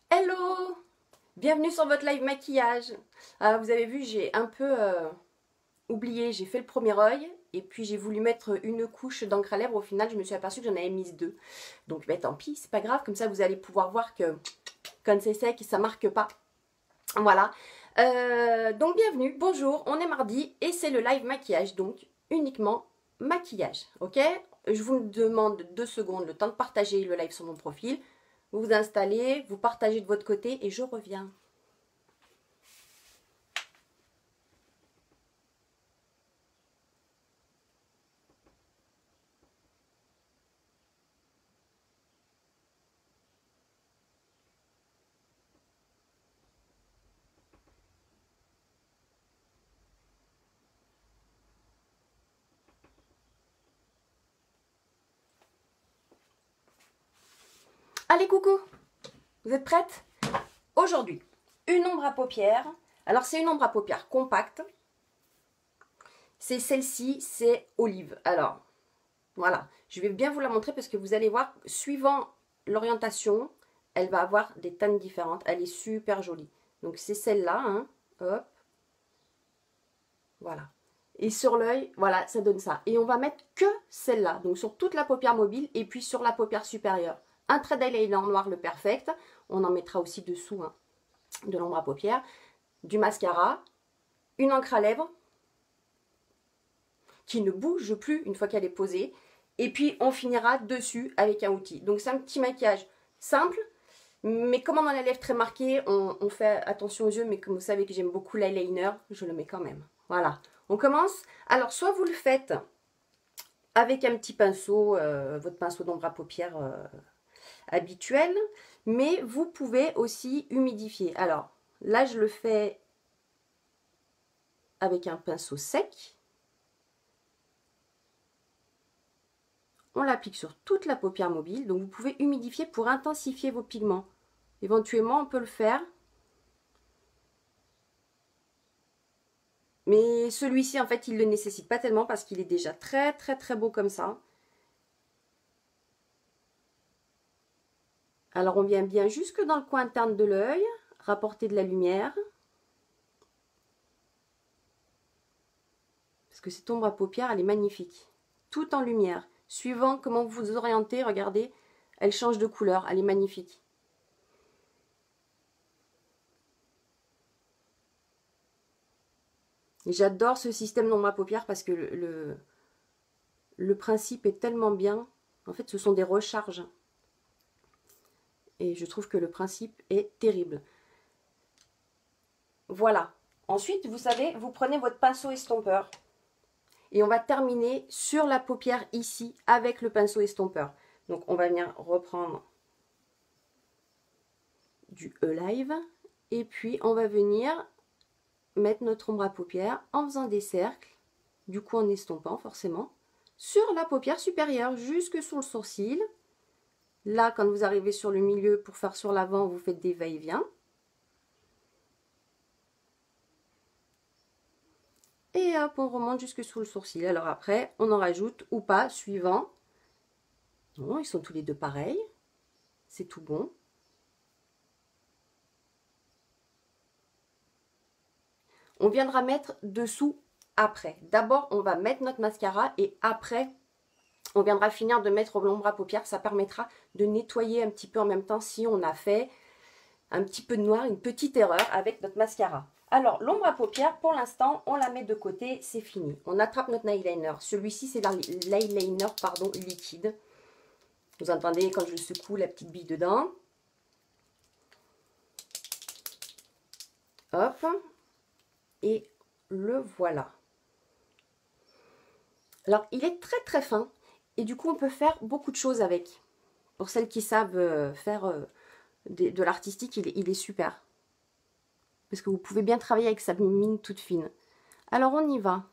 Hello! Bienvenue sur votre live maquillage. Alors, vous avez vu, j'ai un peu oublié, j'ai fait le premier œil et puis j'ai voulu mettre une couche d'encre à lèvres. Au final, je me suis aperçue que j'en avais mis deux. Donc, tant pis, c'est pas grave. Comme ça, vous allez pouvoir voir que quand c'est sec, ça marque pas. Voilà. Donc, bienvenue, bonjour, on est mardi et c'est le live maquillage. Donc, uniquement maquillage. Ok? Je vous demande 2 secondes, le temps de partager le live sur mon profil. Vous vous installez, vous partagez de votre côté et je reviens. Allez, coucou! Vous êtes prêtes? Aujourd'hui, une ombre à paupières. Alors, c'est une ombre à paupières compacte. C'est celle-ci, c'est Olive. Alors, voilà. Je vais bien vous la montrer parce que vous allez voir, suivant l'orientation, elle va avoir des teintes différentes. Elle est super jolie. Donc, c'est celle-là, hein. Hop. Voilà. Et sur l'œil, voilà, ça donne ça. Et on va mettre que celle-là. Donc, sur toute la paupière mobile et puis sur la paupière supérieure. Un trait d'eyeliner noir, le perfect. On en mettra aussi dessous, hein, de l'ombre à paupières. Du mascara. Une encre à lèvres qui ne bouge plus une fois qu'elle est posée. Et puis, on finira dessus avec un outil. Donc, c'est un petit maquillage simple. Mais comme on a les lèvres très marquées, on fait attention aux yeux. Mais comme vous savez que j'aime beaucoup l'eyeliner, je le mets quand même. Voilà. On commence. Alors, soit vous le faites avec un petit pinceau, votre pinceau d'ombre à paupières habituel. Mais vous pouvez aussi humidifier. Alors, là, je le fais avec un pinceau sec. On l'applique sur toute la paupière mobile. Donc, vous pouvez humidifier pour intensifier vos pigments. Éventuellement, on peut le faire. Mais celui-ci, en fait, il ne le nécessite pas tellement parce qu'il est déjà très, très, très beau comme ça. Alors, on vient bien jusque dans le coin interne de l'œil, rapporter de la lumière. Parce que cette ombre à paupières, elle est magnifique. Tout en lumière. Suivant comment vous vous orientez, regardez, elle change de couleur, elle est magnifique. J'adore ce système d'ombre à paupières parce que le principe est tellement bien. En fait, ce sont des recharges. Et je trouve que le principe est terrible. Voilà. Ensuite, vous savez, vous prenez votre pinceau estompeur. Et on va terminer sur la paupière ici avec le pinceau estompeur. Donc, on va venir reprendre du E-Live. Et puis, on va venir mettre notre ombre à paupières en faisant des cercles. Du coup, en estompant forcément. Sur la paupière supérieure, jusque sous le sourcil. Là, quand vous arrivez sur le milieu pour faire sur l'avant, vous faites des va-et-vient. Et hop, on remonte jusque sous le sourcil. Alors après, on en rajoute ou pas, suivant. Non, ils sont tous les deux pareils. C'est tout bon. On viendra mettre dessous après. D'abord, on va mettre notre mascara et après, on viendra finir de mettre l'ombre à paupières. Ça permettra de nettoyer un petit peu en même temps si on a fait un petit peu de noir, une petite erreur avec notre mascara. Alors, l'ombre à paupières, pour l'instant, on la met de côté, c'est fini. On attrape notre eyeliner. Celui-ci, c'est l'eyeliner, pardon, liquide. Vous entendez quand je secoue la petite bille dedans. Hop. Et le voilà. Alors, il est très très fin. Et du coup, on peut faire beaucoup de choses avec. Pour celles qui savent faire de l'artistique, il est super. Parce que vous pouvez bien travailler avec sa mine toute fine. Alors, on y va.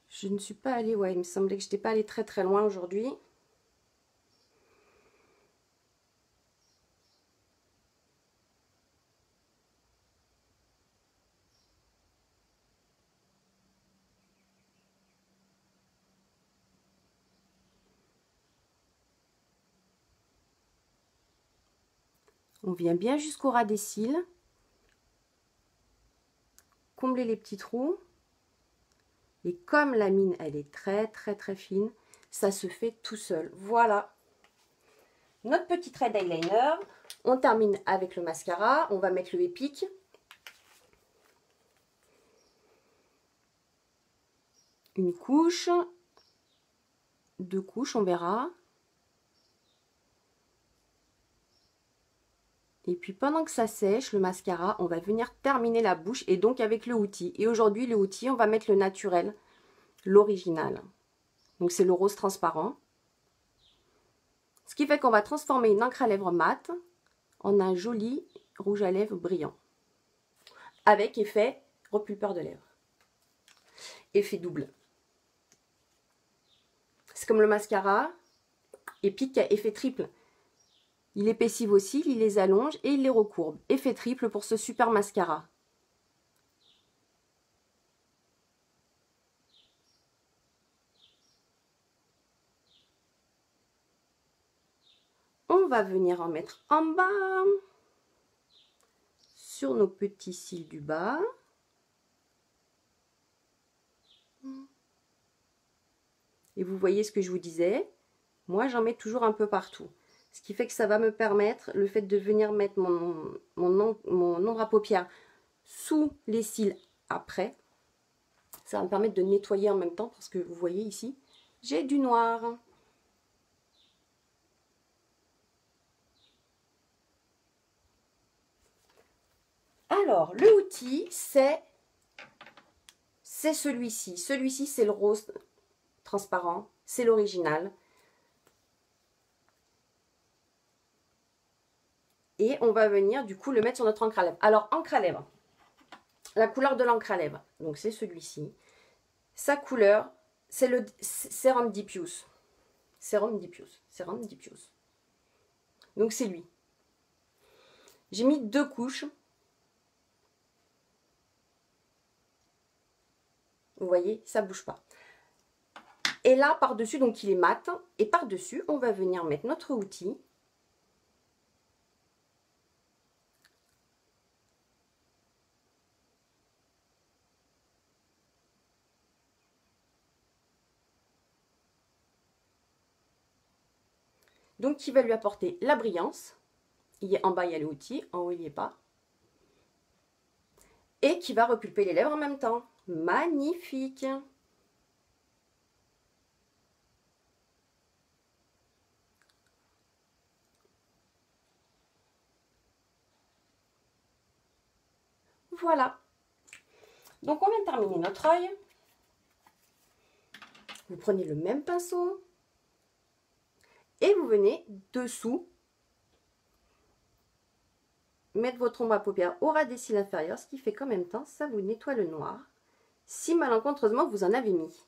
Je ne suis pas allée, ouais, il me semblait que je n'étais pas allée très très loin aujourd'hui. On vient bien jusqu'au ras des cils. Combler les petits trous. Et comme la mine, elle est très fine, ça se fait tout seul. Voilà. Notre petit trait d'eyeliner. On termine avec le mascara. On va mettre le Epic. Une couche. 2 couches, on verra. Et puis pendant que ça sèche, le mascara, on va venir terminer la bouche et donc avec le outil. Et aujourd'hui, le outil, on va mettre le naturel, l'original. Donc c'est le rose transparent. Ce qui fait qu'on va transformer une encre à lèvres mate en un joli rouge à lèvres brillant. Avec effet repulpeur de lèvres. Effet double. C'est comme le mascara Epic a effet triple. Il épaissit vos cils, il les allonge et il les recourbe. Effet triple pour ce super mascara. On va venir en mettre en bas, sur nos petits cils du bas. Et vous voyez ce que je vous disais, moi j'en mets toujours un peu partout. Ce qui fait que ça va me permettre, le fait de venir mettre mon ombre à paupières sous les cils après, ça va me permettre de nettoyer en même temps parce que vous voyez ici, j'ai du noir. Alors, le outil, c'est celui-ci. Celui-ci, c'est le rose transparent, c'est l'original. Et on va venir du coup le mettre sur notre encre à lèvres. Alors, encre à lèvres, la couleur de l'encre à lèvres, donc c'est celui-ci. Sa couleur, c'est le Sérum Diffuse. Sérum Diffuse. Sérum Diffuse. Donc c'est lui. J'ai mis 2 couches. Vous voyez, ça ne bouge pas. Et là, par-dessus, donc il est mat. Et par-dessus, on va venir mettre notre outil. Donc, qui va lui apporter la brillance. En bas, il y a l'outil. En haut, il n'y est pas. Et qui va repulper les lèvres en même temps. Magnifique! Voilà. Donc, on vient de terminer notre œil. Vous prenez le même pinceau. Et vous venez dessous mettre votre ombre à paupières au ras des cils inférieurs, ce qui fait qu'en même temps, ça vous nettoie le noir. Si malencontreusement vous en avez mis.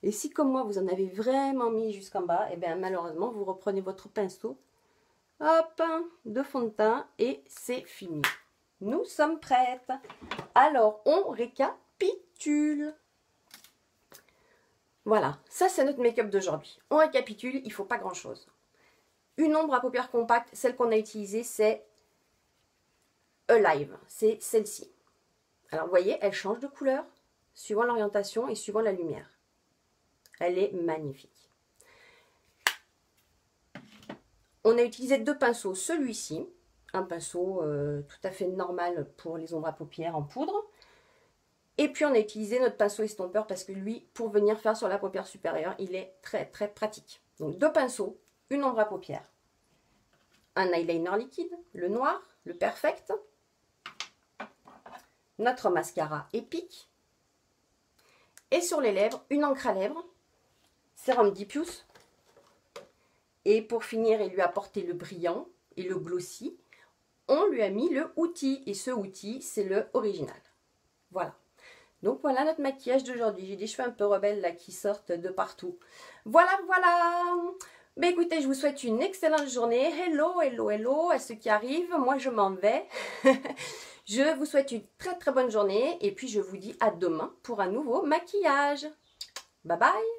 Et si comme moi vous en avez vraiment mis jusqu'en bas, et bien malheureusement vous reprenez votre pinceau, hop, de fond de teint et c'est fini. Nous sommes prêtes. Alors on récapitule. Voilà, ça c'est notre make-up d'aujourd'hui. On récapitule, il ne faut pas grand chose. Une ombre à paupières compacte, celle qu'on a utilisée, c'est Alive, c'est celle-ci. Alors vous voyez, elle change de couleur suivant l'orientation et suivant la lumière. Elle est magnifique. On a utilisé 2 pinceaux, celui-ci, un pinceau tout à fait normal pour les ombres à paupières en poudre. Et puis on a utilisé notre pinceau estompeur parce que lui, pour venir faire sur la paupière supérieure, il est très pratique. Donc 2 pinceaux, une ombre à paupières, un eyeliner liquide, le noir, le Perfect, notre mascara Epic, et sur les lèvres, une encre à lèvres, Sérum Diffuse, et pour finir et lui apporter le brillant et le glossy, on lui a mis le outil, et ce outil, c'est le original. Voilà. Donc voilà notre maquillage d'aujourd'hui. J'ai des cheveux un peu rebelles là qui sortent de partout. Voilà. Mais écoutez, je vous souhaite une excellente journée. Hello à ceux qui arrivent. Moi, je m'en vais. Je vous souhaite une très bonne journée. Et puis, je vous dis à demain pour un nouveau maquillage. Bye bye.